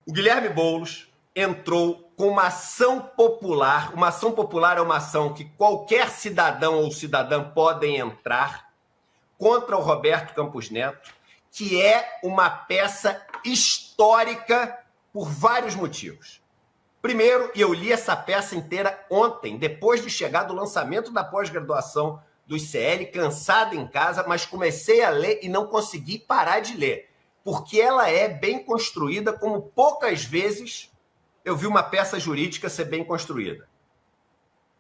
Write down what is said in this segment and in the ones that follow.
O Guilherme Boulos entrou com uma ação popular. Uma ação popular é uma ação que qualquer cidadão ou cidadã podem entrar contra o Roberto Campos Neto, que é uma peça histórica por vários motivos. Primeiro, eu li essa peça inteira ontem, depois de chegar do lançamento da pós-graduação do ICL, cansado em casa, mas comecei a ler e não consegui parar de ler, porque ela é bem construída, como poucas vezes eu vi uma peça jurídica ser bem construída.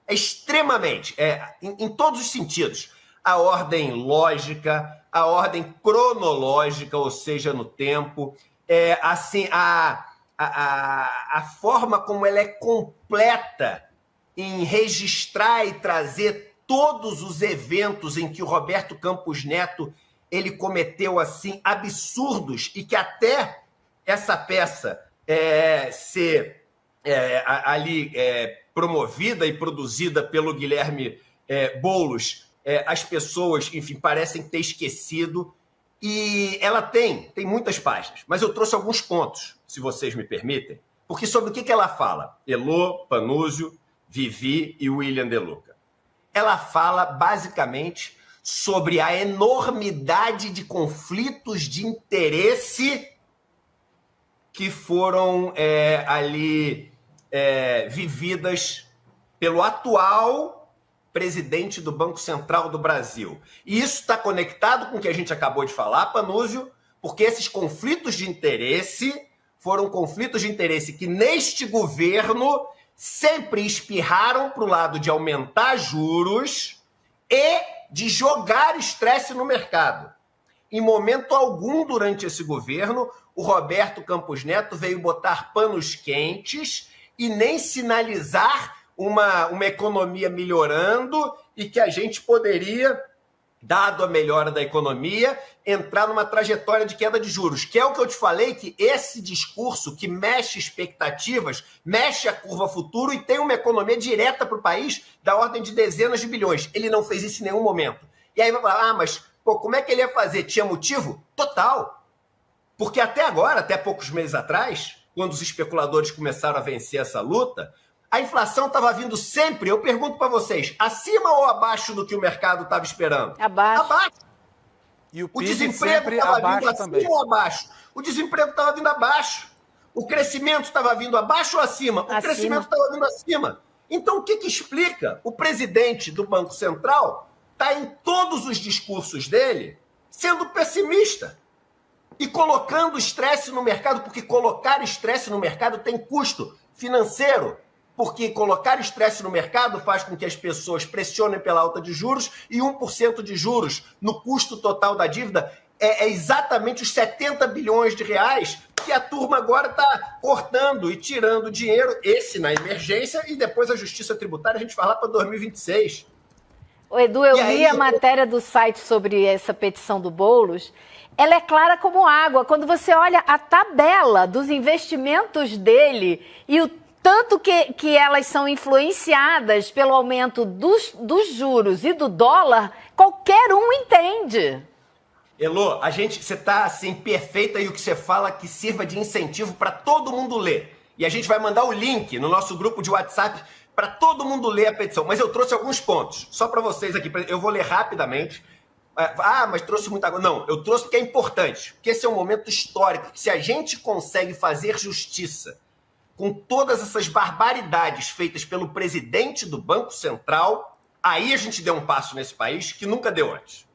É extremamente, em todos os sentidos, a ordem lógica, a ordem cronológica, ou seja, no tempo, assim, a forma como ela é completa em registrar e trazer todos os eventos em que o Roberto Campos Neto ele cometeu assim absurdos e que até essa peça ser ali promovida e produzida pelo Guilherme Boulos, as pessoas, enfim, parecem ter esquecido. E ela tem muitas páginas, mas eu trouxe alguns pontos, se vocês me permitem, porque sobre o que ela fala? Elô, Panúzio, Vivi e William De Luca. Ela fala, basicamente, sobre a enormidade de conflitos de interesse que foram ali vividas pelo atual presidente do Banco Central do Brasil. E isso está conectado com o que a gente acabou de falar, Panúzio, porque esses conflitos de interesse foram conflitos de interesse que, neste governo, sempre espirraram para o lado de aumentar juros e de jogar estresse no mercado. Em momento algum durante esse governo, o Roberto Campos Neto veio botar panos quentes e nem sinalizar uma economia melhorando e que a gente poderia, dado a melhora da economia, entrar numa trajetória de queda de juros, que é o que eu te falei, que esse discurso que mexe expectativas, mexe a curva futuro e tem uma economia direta para o país da ordem de dezenas de bilhões. Ele não fez isso em nenhum momento. E aí vai falar, mas como é que ele ia fazer? Tinha motivo? Total. Porque até agora, até poucos meses atrás, quando os especuladores começaram a vencer essa luta, a inflação estava vindo sempre, eu pergunto para vocês, acima ou abaixo do que o mercado estava esperando? Abaixo. Abaixo. E o desemprego estava vindo acima também. ou abaixo? O desemprego estava vindo abaixo. O crescimento estava vindo abaixo ou acima? O crescimento estava vindo acima. Então, o que explica? O presidente do Banco Central está em todos os discursos dele sendo pessimista e colocando estresse no mercado, porque colocar estresse no mercado tem custo financeiro. Porque colocar estresse no mercado faz com que as pessoas pressionem pela alta de juros e 1% de juros no custo total da dívida é exatamente os 70 bilhões de reais que a turma agora está cortando e tirando dinheiro, esse na emergência, e depois a justiça tributária a gente vai lá para 2026. Ô, Edu, eu li a matéria do site sobre essa petição do Boulos. Ela é clara como água. Quando você olha a tabela dos investimentos dele e o tanto que elas são influenciadas pelo aumento dos juros e do dólar, qualquer um entende. Elô, você está assim, perfeita, e o que você fala que sirva de incentivo para todo mundo ler. E a gente vai mandar o link no nosso grupo de WhatsApp para todo mundo ler a petição. Mas eu trouxe alguns pontos, só para vocês aqui. Eu vou ler rapidamente. Mas trouxe muita coisa. Não, eu trouxe porque é importante. Porque esse é um momento histórico. Que se a gente consegue fazer justiça com todas essas barbaridades feitas pelo presidente do Banco Central, aí a gente deu um passo nesse país que nunca deu antes.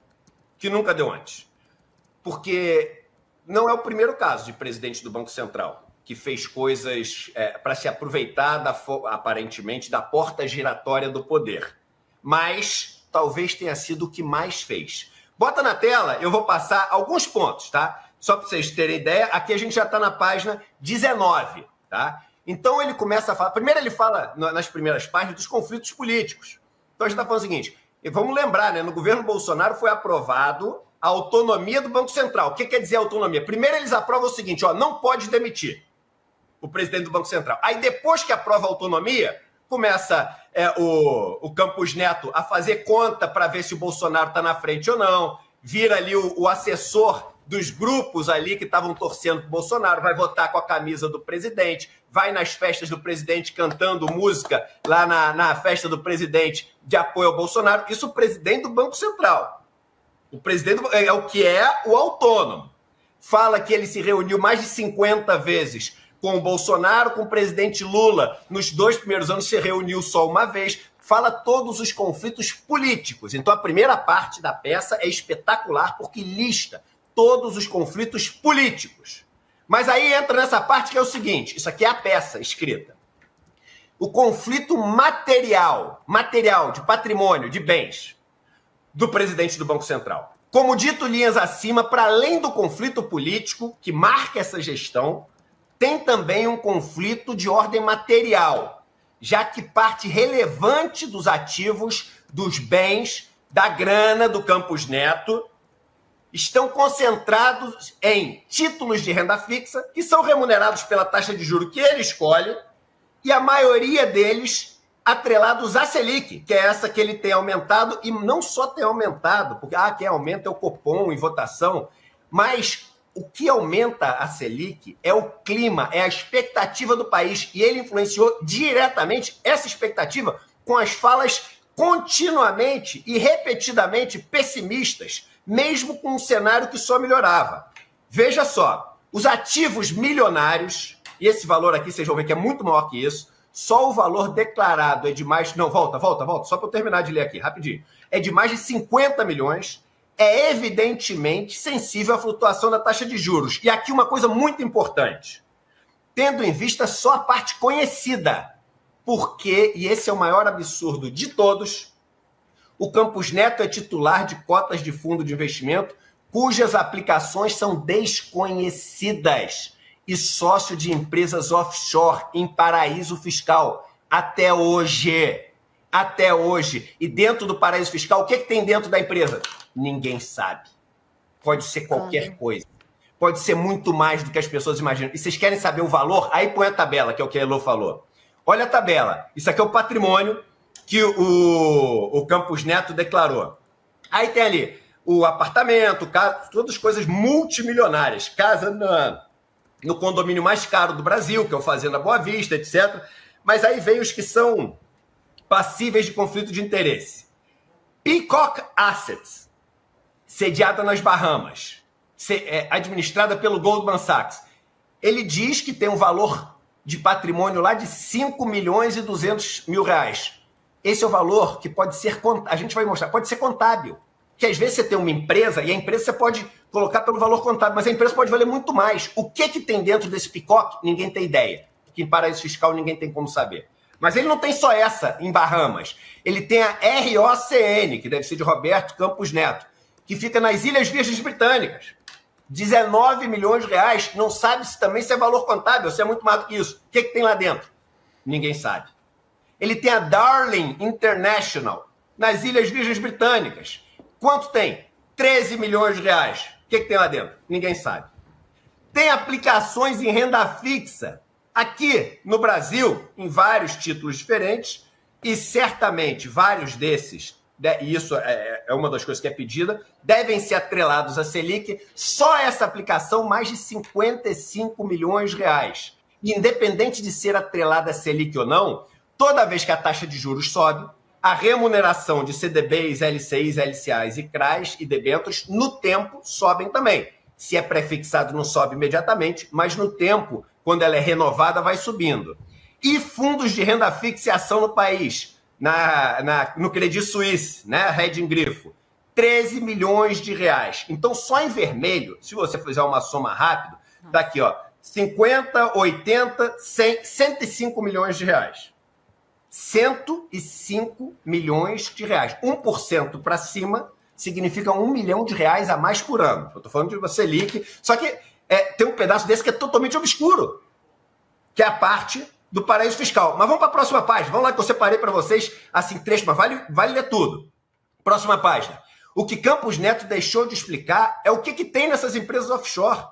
Porque não é o primeiro caso de presidente do Banco Central que fez coisas para se aproveitar, aparentemente, da porta giratória do poder. Mas talvez tenha sido o que mais fez. Bota na tela, eu vou passar alguns pontos, tá? Só para vocês terem ideia, aqui a gente já está na página 19, tá? Então ele começa a falar... Primeiro ele fala, nas primeiras páginas, dos conflitos políticos. Então a gente está falando o seguinte, e vamos lembrar, né? No governo Bolsonaro foi aprovado a autonomia do Banco Central. O que quer dizer autonomia? Primeiro eles aprovam o seguinte, não pode demitir o presidente do Banco Central. Aí depois que aprova a autonomia, começa o Campos Neto a fazer conta para ver se o Bolsonaro está na frente ou não, vira ali o assessor dos grupos ali que estavam torcendo para o Bolsonaro, vai votar com a camisa do presidente, vai nas festas do presidente cantando música lá na festa do presidente de apoio ao Bolsonaro. Isso o presidente do Banco Central. O presidente é o que é o autônomo. Fala que ele se reuniu mais de 50 vezes com o Bolsonaro, com o presidente Lula. Nos 2 primeiros anos se reuniu só uma vez. Fala todos os conflitos políticos. Então a primeira parte da peça é espetacular porque lista todos os conflitos políticos. Mas aí entra nessa parte que é o seguinte, isso aqui é a peça escrita. O conflito material de patrimônio, de bens, do presidente do Banco Central. Como dito, linhas acima, para além do conflito político que marca essa gestão, tem também um conflito de ordem material, já que parte relevante dos ativos, dos bens, da grana do Campos Neto, estão concentrados em títulos de renda fixa, que são remunerados pela taxa de juros que ele escolhe, e a maioria deles atrelados à Selic, que é essa que ele tem aumentado, e não só tem aumentado, porque quem aumenta é o Copom em votação, mas o que aumenta a Selic é o clima, é a expectativa do país, e ele influenciou diretamente essa expectativa com as falas continuamente e repetidamente pessimistas, mesmo com um cenário que só melhorava. Veja só, os ativos milionários, e esse valor aqui, vocês vão ver que é muito maior que isso, só o valor declarado é de mais... Não, volta, só para eu terminar de ler aqui, rapidinho. É de mais de 50 milhões, é evidentemente sensível à flutuação da taxa de juros. E aqui uma coisa muito importante, tendo em vista só a parte conhecida, porque, e esse é o maior absurdo de todos, o Campos Neto é titular de cotas de fundo de investimento cujas aplicações são desconhecidas e sócio de empresas offshore em paraíso fiscal. Até hoje. E dentro do paraíso fiscal, o que tem dentro da empresa? Ninguém sabe. Pode ser qualquer coisa. Pode ser muito mais do que as pessoas imaginam. E vocês querem saber o valor? Aí põe a tabela, que é o que a Elô falou. Olha a tabela. Isso aqui é o patrimônio que o Campos Neto declarou. Aí tem ali o apartamento, casa, todas coisas multimilionárias. Casa no condomínio mais caro do Brasil, que é o Fazenda Boa Vista, etc. Mas aí vem os que são passíveis de conflito de interesse. Peacock Assets, sediada nas Bahamas, administrada pelo Goldman Sachs. Ele diz que tem um valor de patrimônio lá de 5 milhões e 200 mil reais. Esse é o valor que pode ser, a gente vai mostrar, pode ser contábil. Que às vezes você tem uma empresa e a empresa você pode colocar pelo valor contábil, mas a empresa pode valer muito mais. O que tem dentro desse Peacock? Ninguém tem ideia. Porque em paraíso fiscal ninguém tem como saber. Mas ele não tem só essa em Bahamas. Ele tem a ROCN, que deve ser de Roberto Campos Neto, que fica nas Ilhas Virgens Britânicas. 19 milhões de reais. Não sabe se também se é valor contábil, se é muito mais do que isso. O que tem lá dentro? Ninguém sabe. Ele tem a Darling International, nas Ilhas Virgens Britânicas. Quanto tem? 13 milhões de reais. O que tem lá dentro? Ninguém sabe. Tem aplicações em renda fixa aqui no Brasil, em vários títulos diferentes, e certamente vários desses, e isso é uma das coisas que é pedida, devem ser atrelados à Selic. Só essa aplicação, mais de 55 milhões de reais. Independente de ser atrelada à Selic ou não, toda vez que a taxa de juros sobe, a remuneração de CDBs, LCIs, LCAs e CRAs e debêntures, no tempo, sobem também. Se é pré-fixado, não sobe imediatamente, mas no tempo, quando ela é renovada, vai subindo. E fundos de renda fixa e ação no país, no Credit Suisse, né, Reding Grifo, 13 milhões de reais. Então, só em vermelho, se você fizer uma soma rápida, tá aqui, ó, 50, 80, 100, 105 milhões de reais. 105 milhões de reais. 1% para cima significa 1 milhão de reais a mais por ano. Eu estou falando de uma Selic. Só que tem um pedaço desse que é totalmente obscuro, que é a parte do paraíso fiscal. Mas vamos para a próxima página. Vamos lá que eu separei para vocês, assim, trecho, mas vale ler tudo. Próxima página. O que Campos Neto deixou de explicar é o que tem nessas empresas offshore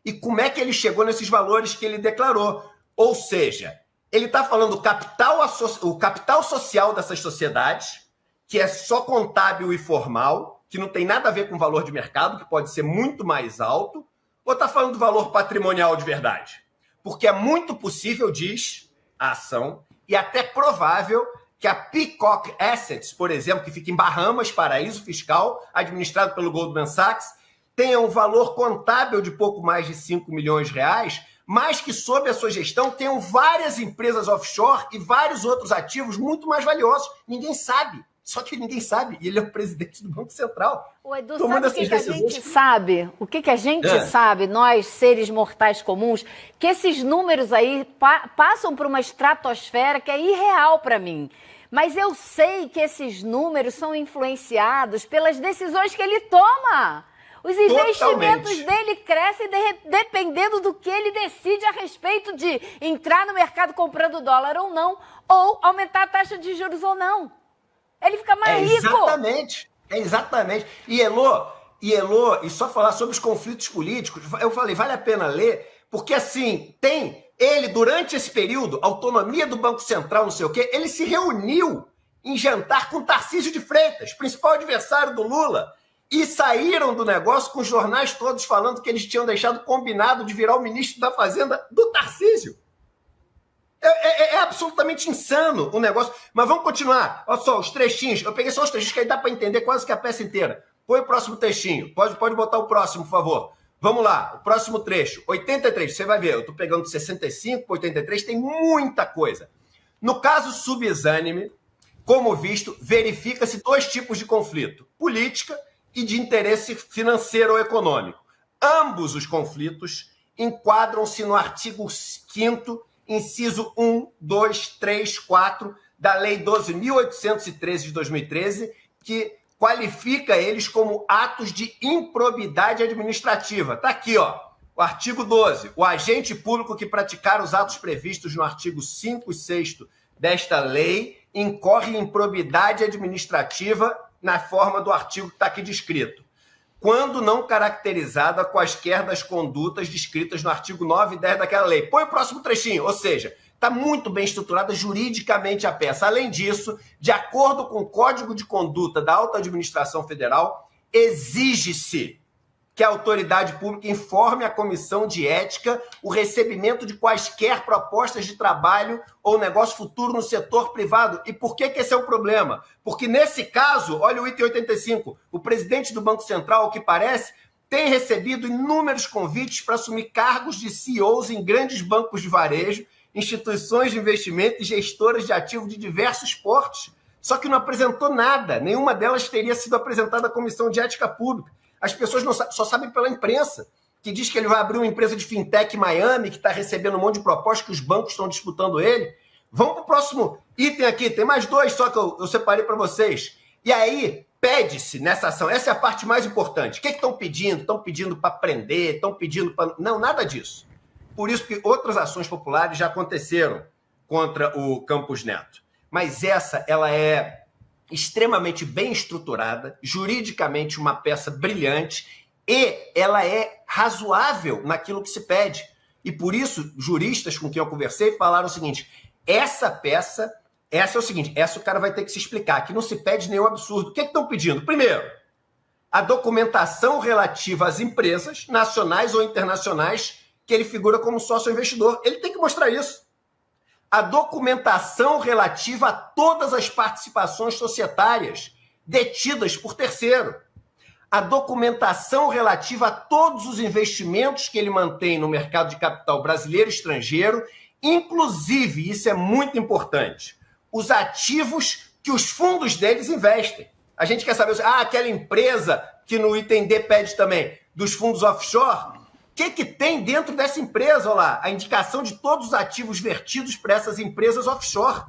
e como é que ele chegou nesses valores que ele declarou. Ou seja, ele está falando o capital social dessas sociedades, que é só contábil e formal, que não tem nada a ver com o valor de mercado, que pode ser muito mais alto, ou está falando do valor patrimonial de verdade? Porque é muito possível, diz a ação, e até provável que a Peacock Assets, por exemplo, que fica em Bahamas, paraíso fiscal, administrado pelo Goldman Sachs, tenha um valor contábil de pouco mais de 5 milhões de reais, mas que, sob a sua gestão, tenham várias empresas offshore e vários outros ativos muito mais valiosos. Ninguém sabe. Só que ninguém sabe. E ele é o presidente do Banco Central. O Edu, sabe o que a gente sabe? O que a gente sabe, nós, seres mortais comuns, que esses números aí passam por uma estratosfera que é irreal para mim. Mas eu sei que esses números são influenciados pelas decisões que ele toma. Os investimentos dele crescem dependendo do que ele decide a respeito de entrar no mercado comprando dólar ou não, ou aumentar a taxa de juros ou não. Ele fica mais rico. Exatamente. E Elô, e só falar sobre os conflitos políticos, eu falei, vale a pena ler, porque assim, tem ele, durante esse período, autonomia do Banco Central, não sei o quê, ele se reuniu em jantar com Tarcísio de Freitas, principal adversário do Lula, e saíram do negócio com os jornais todos falando que eles tinham deixado combinado de virar o ministro da Fazenda do Tarcísio. É absolutamente insano o negócio. Mas vamos continuar. Olha só, os trechinhos. Eu peguei só os trechinhos que aí dá para entender quase que a peça inteira. Põe o próximo trechinho. Pode botar o próximo, por favor. Vamos lá. O próximo trecho. 83. Você vai ver. Eu estou pegando de 65 para 83. Tem muita coisa. No caso subexânime, como visto, verifica-se 2 tipos de conflito. Política e de interesse financeiro ou econômico. Ambos os conflitos enquadram-se no artigo 5º, inciso 1, 2, 3, 4 da Lei 12.813 de 2013, que qualifica eles como atos de improbidade administrativa. Está aqui, ó, o artigo 12. O agente público que praticar os atos previstos no artigo 5 e 6º desta lei incorre em improbidade administrativa na forma do artigo que está aqui descrito, quando não caracterizada quaisquer das condutas descritas no artigo 9 e 10 daquela lei. Põe o próximo trechinho, ou seja, está muito bem estruturada juridicamente a peça. Além disso, de acordo com o Código de Conduta da Alta Administração Federal, exige-se que a autoridade pública informe à Comissão de Ética o recebimento de quaisquer propostas de trabalho ou negócio futuro no setor privado. E por que esse é o problema? Porque nesse caso, olha o item 85, o presidente do Banco Central, ao que parece, tem recebido inúmeros convites para assumir cargos de CEOs em grandes bancos de varejo, instituições de investimento e gestoras de ativos de diversos portes. Só que não apresentou nada, nenhuma delas teria sido apresentada à Comissão de Ética Pública. As pessoas só sabem pela imprensa, que diz que ele vai abrir uma empresa de fintech em Miami, que está recebendo um monte de propostas, que os bancos estão disputando ele. Vamos para o próximo item aqui, tem mais 2 só que eu separei para vocês. E aí, pede-se nessa ação, essa é a parte mais importante. O que estão pedindo? Estão pedindo para prender, estão pedindo para... Não, nada disso. Por isso que outras ações populares já aconteceram contra o Campos Neto. Mas essa, ela é extremamente bem estruturada, juridicamente uma peça brilhante, e ela é razoável naquilo que se pede. E por isso, juristas com quem eu conversei falaram o seguinte, essa peça, essa é o seguinte, essa o cara vai ter que se explicar, que não se pede nenhum absurdo. O que estão pedindo? Primeiro, a documentação relativa às empresas nacionais ou internacionais que ele figura como sócio investidor. Ele tem que mostrar isso. A documentação relativa a todas as participações societárias detidas por terceiro. A documentação relativa a todos os investimentos que ele mantém no mercado de capital brasileiro e estrangeiro, inclusive, isso é muito importante, os ativos que os fundos deles investem. A gente quer saber, aquela empresa que no item D pede também, dos fundos offshore, o que tem dentro dessa empresa? Olha lá, a indicação de todos os ativos vertidos para essas empresas offshore.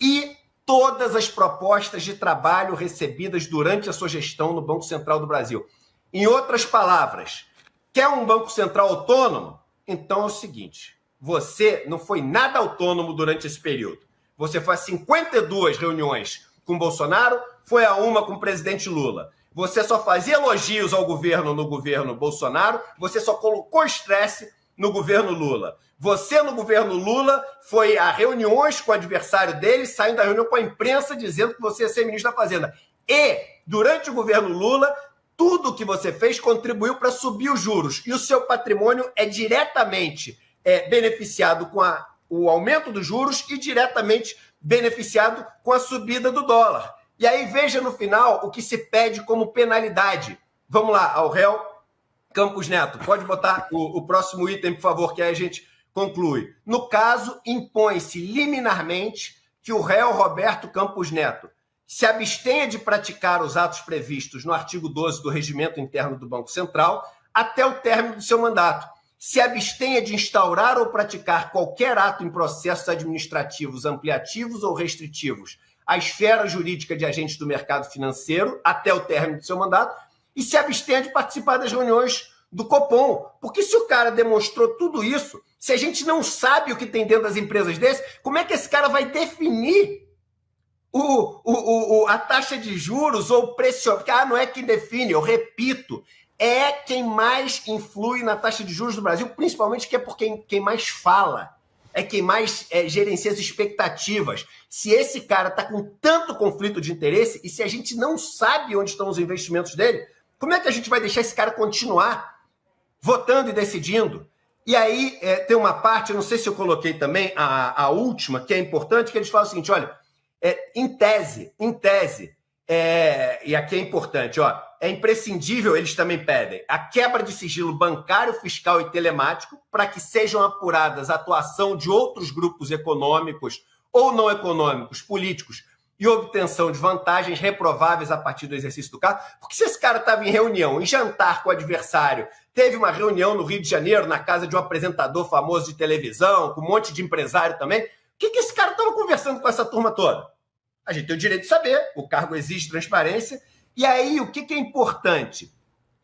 E todas as propostas de trabalho recebidas durante a sua gestão no Banco Central do Brasil. Em outras palavras, quer um Banco Central autônomo? Então é o seguinte, você não foi nada autônomo durante esse período. Você foi a 52 reuniões com Bolsonaro, foi a uma com o presidente Lula. Você só fazia elogios ao governo no governo Bolsonaro, você só colocou estresse no governo Lula. Você, no governo Lula, foi a reuniões com o adversário dele, saindo da reunião com a imprensa, dizendo que você ia ser ministro da Fazenda. E Durante o governo Lula, tudo que você fez contribuiu para subir os juros. E o seu patrimônio é diretamente beneficiado com o aumento dos juros e diretamente beneficiado com a subida do dólar. E aí veja no final o que se pede como penalidade. Vamos lá, Aurel Campos Neto, pode botar o próximo item, por favor, que aí a gente conclui. No caso, impõe-se liminarmente que o réu Roberto Campos Neto se abstenha de praticar os atos previstos no artigo 12 do Regimento Interno do Banco Central até o término do seu mandato. Se abstenha de instaurar ou praticar qualquer ato em processos administrativos ampliativos ou restritivos à esfera jurídica de agentes do mercado financeiro até o término do seu mandato e se abstenha de participar das reuniões do Copom. Porque se o cara demonstrou tudo isso, se a gente não sabe o que tem dentro das empresas desse, como é que esse cara vai definir a taxa de juros ou o preço? Porque não é quem define, eu repito, é quem mais influi na taxa de juros do Brasil, principalmente que é por quem mais fala, é quem mais gerencia as expectativas. Se esse cara está com tanto conflito de interesse e se a gente não sabe onde estão os investimentos dele, como é que a gente vai deixar esse cara continuar votando e decidindo? E aí tem uma parte, eu não sei se eu coloquei também, a última, que é importante, que eles falam o seguinte, olha, em tese, e aqui é importante, é imprescindível, eles também pedem, a quebra de sigilo bancário, fiscal e telemático para que sejam apuradas a atuação de outros grupos econômicos ou não econômicos, políticos, e obtenção de vantagens reprováveis a partir do exercício do cargo. Porque se esse cara estava em reunião, em jantar com o adversário, teve uma reunião no Rio de Janeiro, na casa de um apresentador famoso de televisão, com um monte de empresário também, o que esse cara estava conversando com essa turma toda? A gente tem o direito de saber, o cargo exige transparência. E aí, o que é importante?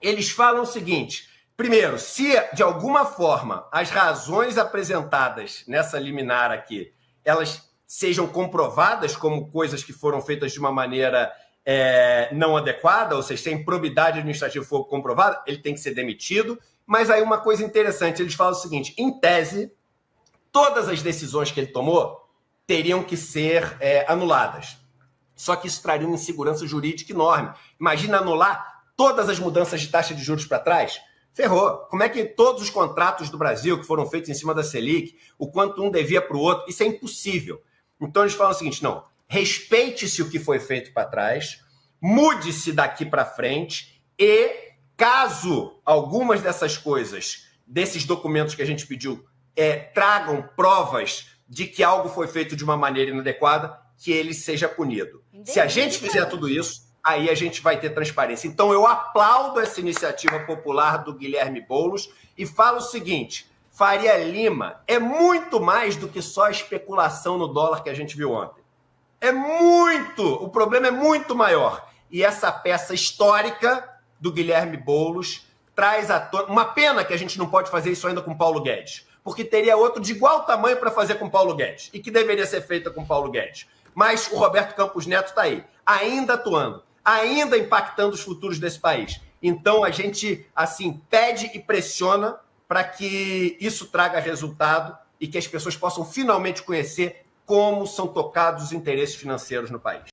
Eles falam o seguinte, primeiro, se de alguma forma as razões apresentadas nessa liminar aqui, elas sejam comprovadas como coisas que foram feitas de uma maneira não adequada, ou seja, se a improbidade administrativa for comprovada, ele tem que ser demitido. Mas aí uma coisa interessante, eles falam o seguinte, em tese, todas as decisões que ele tomou teriam que ser anuladas. Só que isso traria uma insegurança jurídica enorme. Imagina anular todas as mudanças de taxa de juros para trás? Ferrou. Como é que todos os contratos do Brasil que foram feitos em cima da Selic, o quanto um devia para o outro, isso é impossível. Então eles falam o seguinte, não, respeite-se o que foi feito para trás, mude-se daqui para frente e, caso algumas dessas coisas, desses documentos que a gente pediu, tragam provas de que algo foi feito de uma maneira inadequada, que ele seja punido. Se a gente fizer tudo isso, aí a gente vai ter transparência. Então eu aplaudo essa iniciativa popular do Guilherme Boulos e falo o seguinte, Faria Lima é muito mais do que só a especulação no dólar que a gente viu ontem. O problema é muito maior. E essa peça histórica do Guilherme Boulos traz à tona, uma pena que a gente não pode fazer isso ainda com Paulo Guedes, porque teria outro de igual tamanho para fazer com Paulo Guedes, e que deveria ser feita com Paulo Guedes. Mas o Roberto Campos Neto está aí, ainda atuando, ainda impactando os futuros desse país. Então a gente, assim, pede e pressiona para que isso traga resultado e que as pessoas possam finalmente conhecer como são tocados os interesses financeiros no país.